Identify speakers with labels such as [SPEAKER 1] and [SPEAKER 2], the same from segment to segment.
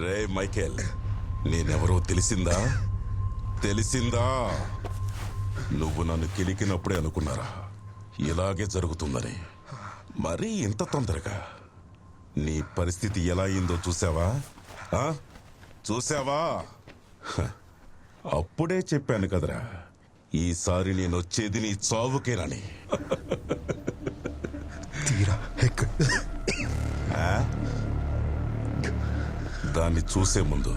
[SPEAKER 1] రే Michael, నేనెవరో తెలిసిందా? నువ్వు నన్ను కిలికినప్పుడే అనుకున్నారా ఇలాగే జరుగుతుందని? మరీ ఇంత తొందరగా నీ పరిస్థితి ఎలా అయిందో చూసావా? అప్పుడే చెప్పాను కదరా, ఈసారి నేను వచ్చేది నీ చావుకేనని. దాన్ని చూసే ముందు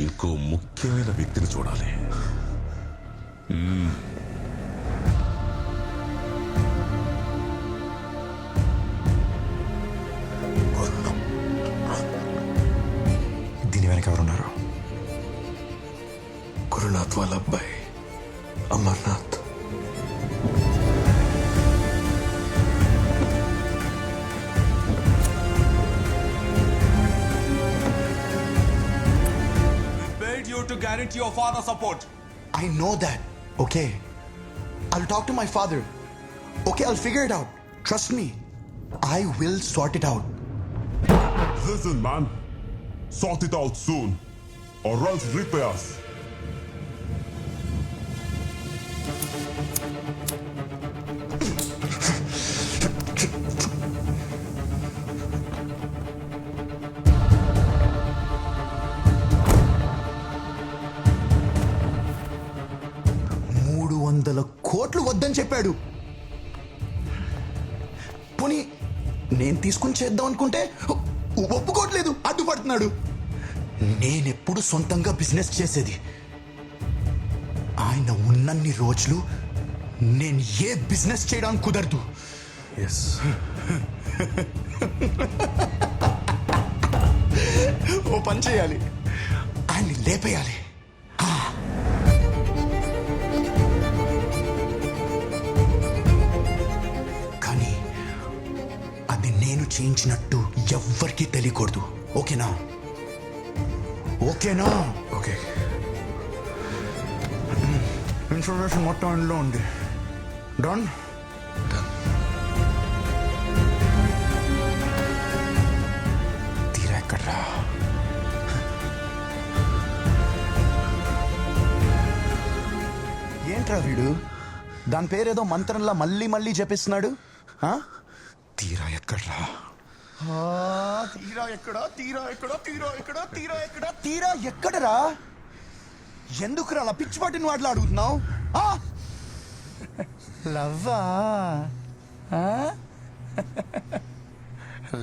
[SPEAKER 1] ఇంకో ముఖ్యమైన వ్యక్తిని చూడాలి.
[SPEAKER 2] దీని వెనక ఎవరున్నారు? గురునాథ్ వాళ్ళ అబ్బాయి Amarnath.
[SPEAKER 3] To guarantee your father's support.
[SPEAKER 2] I know that. Okay. I'll talk to my father. Okay, I'll figure it out. Trust me. I will sort it out.
[SPEAKER 4] Listen, man. Sort it out soon, or else repairs.
[SPEAKER 2] కోట్లు వద్దని చెప్పాడు. పోనీ నేను తీసుకుని చేద్దాం అనుకుంటే ఒప్పుకోవట్లేదు, అడ్డుపడుతున్నాడు. నేనెప్పుడు సొంతంగా బిజినెస్ చేసేది. ఆయన ఉన్నన్ని రోజులు నేను ఏ బిజినెస్ చేయడానికి కుదరదు. ఓ పని చేయాలి, ఆయన్ని లేపేయాలి. చేయించినట్టు ఎవ్వరికీ తెలియకూడదు. ఓకేనా? ఓకే. ఇన్ఫర్మేషన్ మొత్తం ఇంట్లో ఉంది. డన్. తీరా ఎక్కడ్రా? ఏంట్రా వీడు దాని పేరేదో మంత్రంలా మళ్ళీ మళ్ళీ చెప్పిస్తున్నాడు. తీరా ఎక్కడ్రా? తీరా ఎక్కడరా? ఎందుకురా అలా పిచ్చిపాటిని వాటిలో అడుగుతున్నావు?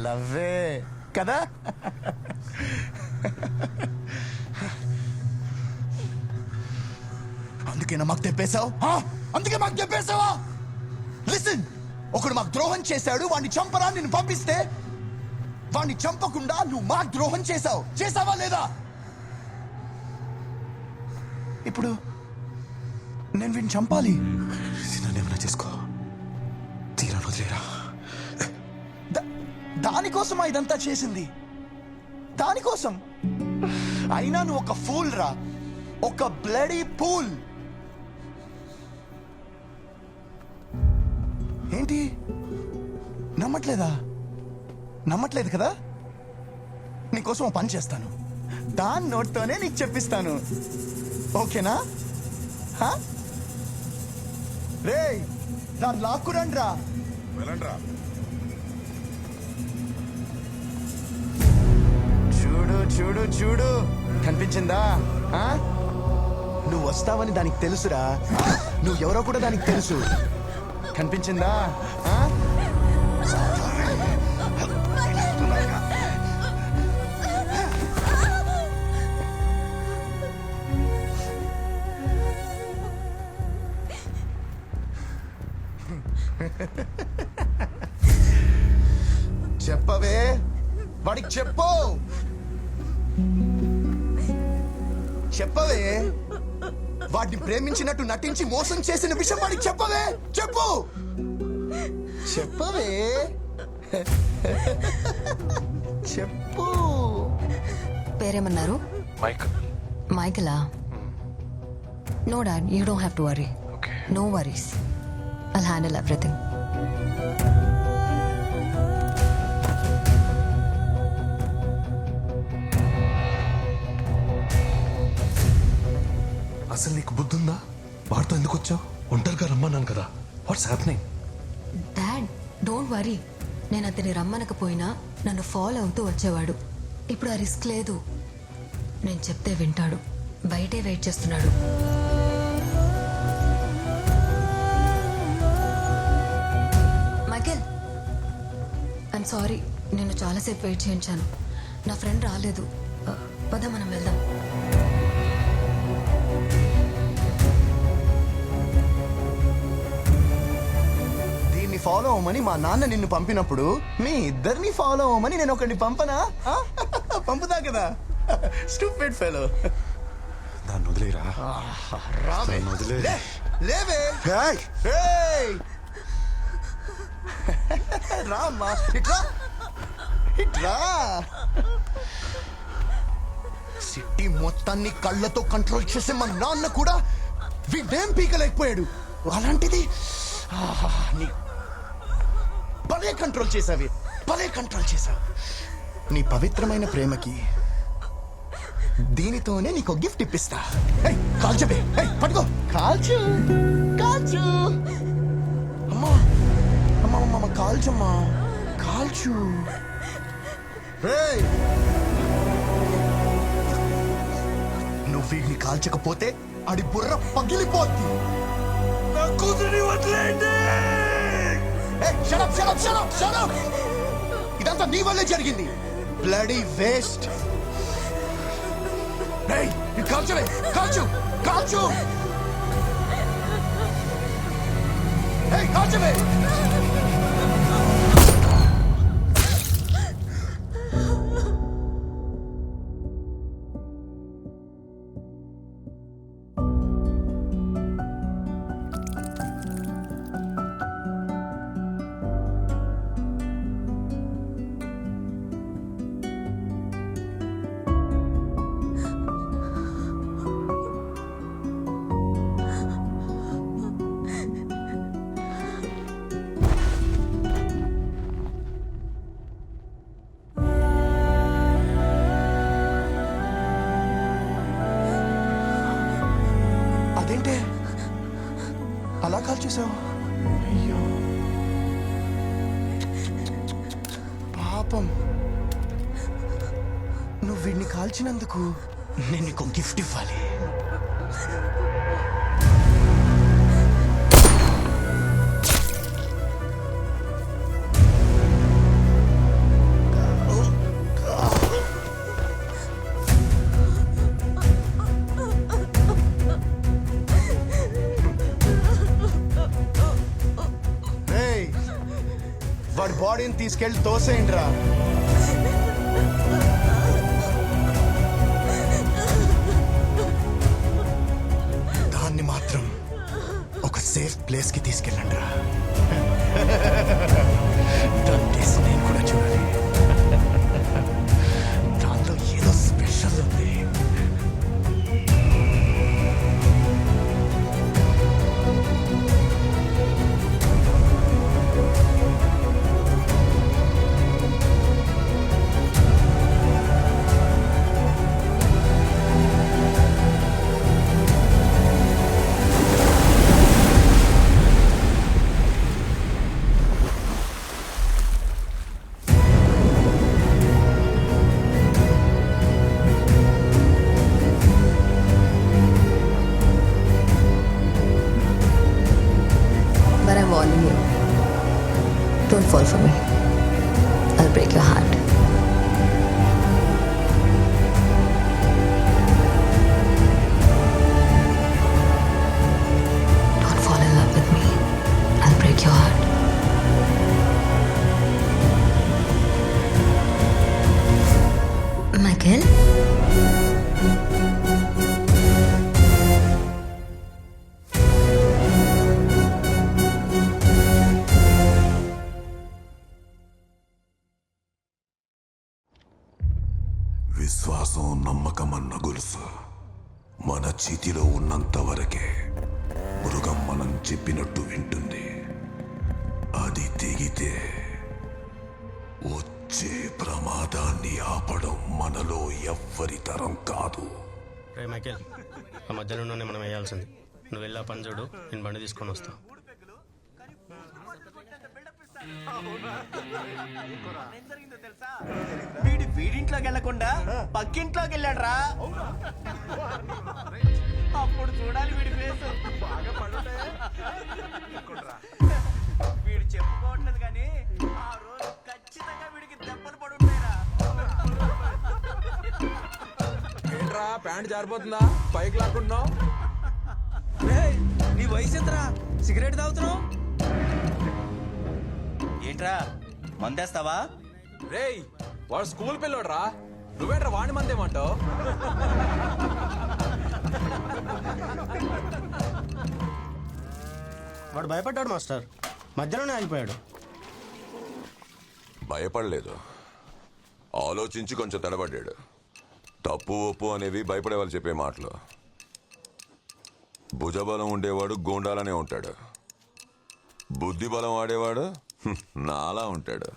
[SPEAKER 2] లవ్వే కదా? అందుకేనా మాకు తెప్పేశావు? అందుకే మాకు తెప్పేశావా? లిసన్, ఒకడు మాకు ద్రోహం చేశాడు, వాడిని చంపరా నిన్ను పంపిస్తే వాడిని చంపకుండా నువ్వు మాకు ద్రోహం చేశావు. చేసావా లేదా? ఇప్పుడు నేను వీడిని చంపాలి.
[SPEAKER 5] నన్నేమైనా చేసుకో, తీరా వదిలేరా.
[SPEAKER 2] దానికోసమా ఇదంతా చేసింది? దానికోసం? అయినా నువ్వు ఒక ఫూల్ రా, ఒక బ్లడీ ఫూల్. ఏంటి నమ్మట్లేదా? నమ్మట్లేదు కదా? నీకోసం ఓ పని చేస్తాను, దాని నోట్తోనే నీకు చెప్పిస్తాను. ఓకేనా? రే, దాన్ని లాక్కురండి రా.
[SPEAKER 1] వెళ్ళండ్రా.
[SPEAKER 2] చూడు చూడు చూడు, కనిపించిందా? నువ్వు వస్తావని దానికి తెలుసురా. నువ్వు ఎవరో కూడా దానికి తెలుసు. కనిపించిందా? చెప్పవే, వాడికి చెప్పు. చెప్పవే, వాడిని ప్రేమించినట్టు నటించి మోసం చేసిన విషయం వాడికి చెప్పవే. చెప్పు, చెప్పవే, చెప్పు.
[SPEAKER 6] పేరేమన్నారు? మైకలా? No dad, you don't have to worry. No worries, I'll handle everything.
[SPEAKER 5] అసలు నీకు బుద్ధుందా? వాడితో ఎందుకు వచ్చావు? ఒంటరిగా రమ్మన్నాను కదా. What's happening?
[SPEAKER 6] Dad, don't worry. నేను అతని రమ్మనకపోయినా నన్ను ఫాలో అవుతూ వచ్చేవాడు. ఇప్పుడు ఆ రిస్క్ లేదు. నేను చెప్తే వింటాడు. బయటే వెయిట్ చేస్తున్నాడు. మైకేల్, ఐమ్ సారీ, నేను చాలాసేపు వెయిట్ చేయించాను. నా ఫ్రెండ్ రాలేదు. పద మనం వెళ్దాం.
[SPEAKER 2] ఫాలో అవ్వమని మా నాన్న నిన్ను పంపినప్పుడు మీ ఇద్దరిని ఫాలో అవ్వమని నేను ఒకరిని పంపనా? పంపుతా కదా. Stupid fellow.
[SPEAKER 5] దాన్ని వదిలేరా.
[SPEAKER 2] రావే, లేవే. రామ్మా, ఇట్లా ఇట్లా. సిటీ మొత్తాన్ని కళ్ళతో కంట్రోల్ చేసే మా నాన్న కూడా వీడేం పీకలేకపోయాడు. అలాంటిది నీ భలే కంట్రోల్ చేసావి, భలే కంట్రోల్ చేసావు. నీ పవిత్రమైన ప్రేమకి దీనితోనే నీకు గిఫ్ట్ ఇప్పిస్తా. కాల్చబే, పట్టుకో. కాల్చు కాల్చు. అమ్మా అమ్మా అమ్మ, కాల్చమ్మా, కాల్చు. నువ్వు వీడిని కాల్చకపోతే ఆడి బుర్ర పగిలిపోద్ది. నా కూతురిని వదిలేయండి. ఇదంతా నీ వల్లే జరిగింది. Bloody waste. కాల్చవే, కాల్చు కాల్చు. కాల్చవే. అదేంటే అలా కాల్ చేసావు? అయ్యో పాపం. నువ్వు వీడిని కాల్చినందుకు నేను నీకు గిఫ్ట్ ఇవ్వాలి. తీసుకెళ్ళి తోసేయండి రా. దాన్ని మాత్రం ఒక సేఫ్ ప్లేస్ కి తీసుకెళ్ళండి రా. దాని టేస్ట్ నేను కూడా చూడాలి. దాంట్లో ఏదో స్పెషల్ ఉంది.
[SPEAKER 6] But I'm warning you. Don't fall for me. I'll break your heart. Don't fall in love with me. I'll break your heart. Michael?
[SPEAKER 1] విశ్వాసం నమ్మకమన్న గొలుసు మన చేతిలో ఉన్నంత వరకే మృగం మనం చెప్పినట్టు వింటుంది. అది తెగితే వచ్చే ప్రమాదాన్ని ఆపడం మనలో ఎవ్వరి తరం కాదు.
[SPEAKER 7] రే మైకేల్, ఆ మధ్యలోనే మనం వేయాల్సింది. నువ్వు వెళ్ళి ఆ పని చూడు, నేను బండి తీసుకొని వస్తా.
[SPEAKER 8] వీడింట్లోకి వెళ్ళకుండా పక్కింట్లోకి వెళ్ళాడు రా. అప్పుడు చూడాలి వీడి ఫేస్. వీడు చెప్పుకోవట్లేదు కానీ ఆ రోజు ఖచ్చితంగా వీడికి దెబ్బలు పడుంటాయిరా.
[SPEAKER 9] ఏంట్రా ప్యాంట్ జారిపోతుందా? పైకి లాక్కుంటున్నావు?
[SPEAKER 8] నీ వయసు ఎంతరా? సిగరెట్ తాగుతున్నావు ఏంట్రా? మందేస్తావా?
[SPEAKER 9] రేయ్, వాడు స్కూల్ పిల్లోడు రా. నువ్వేంట్రా వాడి మందేమంటావు?
[SPEAKER 7] వాడు భయపడ్డాడు మాస్టర్, మధ్యలోనే ఆగిపోయాడు.
[SPEAKER 1] భయపడలేదు, ఆలోచించి కొంచెం తడబడ్డాడు. తప్పు ఒప్పు అనేవి భయపడే వాళ్ళు చెప్పే మాటలు. భుజబలం ఉండేవాడు గోండాలనే ఉంటాడు, బుద్ధి బలం ఆడేవాడు నాలా ఉంటాడు.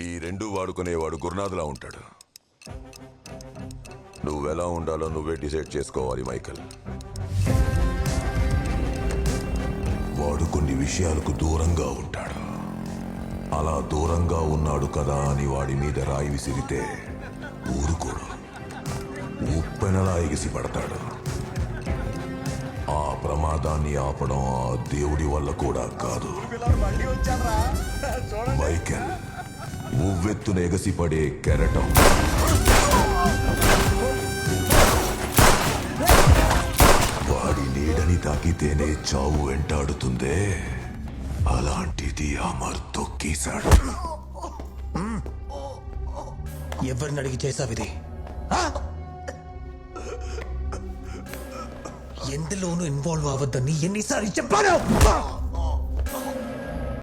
[SPEAKER 1] ఈ రెండు వాడుకునేవాడు గురునాథులా ఉంటాడు. నువ్వెలా ఉండాలో నువ్వే డిసైడ్ చేసుకోవాలి మైకల్. వాడు కొన్ని విషయాలకు దూరంగా ఉంటాడు. అలా దూరంగా ఉన్నాడు కదా అని వాడి మీద రాయి విసిరితే ఊరుకోడు, ఉప్పెనలా ఎగిసి పడతాడు. ఆ ప్రమాదాన్ని ఆపడం ఆ దేవుడి వల్ల కూడా కాదు. మైకెల్ ఉవ్వెత్తున ఎగసిపడే కెరటం. వాడి నీడని తాకితేనే చావు వెంటాడుతుందే, అలాంటిది అమర్ తొక్కేశాడు.
[SPEAKER 2] ఎవరిని అడిగి చేసావిది? ఎందులోనూ ఇన్వాల్వ్ అవ్వద్దని ఎన్నిసార్లు చెప్పాను?